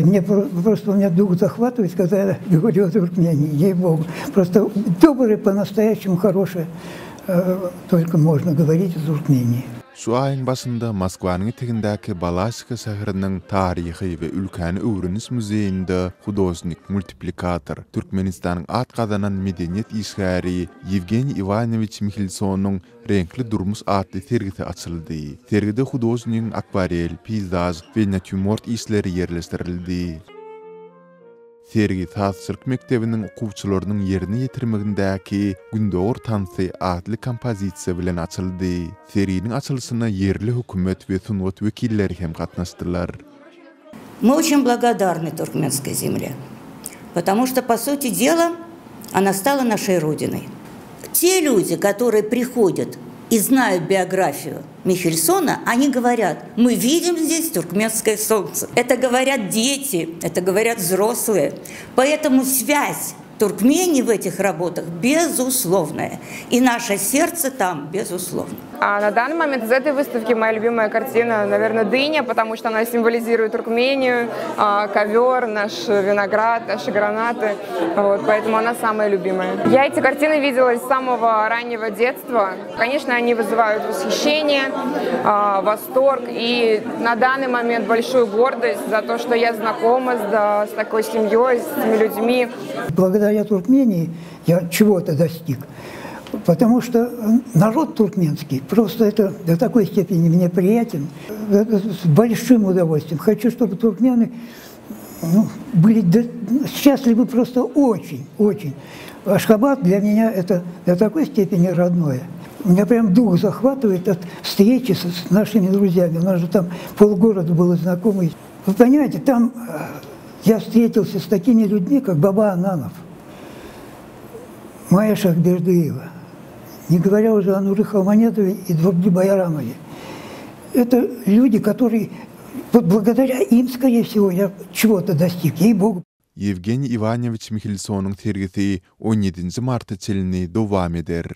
Мне просто у меня дух захватывает, когда я говорю о Туркмении, ей-богу. Просто добрые, по-настоящему хорошие, только можно говорить о Туркмении. Şu ayın başında Moskvanın etegindäki Balashka şäheriniň taryhy we ülkäni öwreniş muzeýinde hudojnik multiplikator Türkmenistanyň at gazanan medeniýet işgäri Yevgeniy Ivanovich Mikhilsonuň renkli durmuş adly sergisi açyldy. Sergide hudojniň akvarel, peyzaj we natürmort işleri ýerleşdirildi. Sergi Taşçylyk mektebiniň okuwçylarynyň ýerine ýetirmegindäki Gündöwür tansy adly kompozisiýa bilen açyldy. Serginiň açylyşyna yerli hökümet we sunwat wekilleri hem gatnaşdylar. Мы очень благодарны туркменской земле, потому что, по сути дела, она стала нашей родиной. Те люди, которые приходят и знают биографию Михельсона, они говорят: мы видим здесь туркменское солнце. Это говорят дети, это говорят взрослые. Поэтому связь Туркмении в этих работах безусловная. И наше сердце там безусловно. А на данный момент из этой выставки моя любимая картина, наверное, дыня, потому что она символизирует Туркмению, ковер, наш виноград, наши гранаты. Вот, поэтому она самая любимая. Я эти картины видела с самого раннего детства. Конечно, они вызывают восхищение, восторг и на данный момент большую гордость за то, что я знакома с такой семьей, с этими людьми. Благодаря Туркмении я чего-то достиг. Потому что народ туркменский просто это до такой степени мне приятен, с большим удовольствием. Хочу, чтобы туркмены были счастливы просто очень, очень. Ашхабад для меня это до такой степени родное. Меня прям дух захватывает от встречи с нашими друзьями. У нас же там полгорода было знакомых. Вы понимаете, там я встретился с такими людьми, как Баба Ананов, Майя Шахбердыева, не говоря уже о Нуры Халманетове и Дворби Байрамове. Это люди, которые, вот благодаря им, скорее всего, я чего-то достиг, ей-богу. Yevgeniy Ivanovich Mikhilsonuň sergisi 17 martda çelini dowam eder.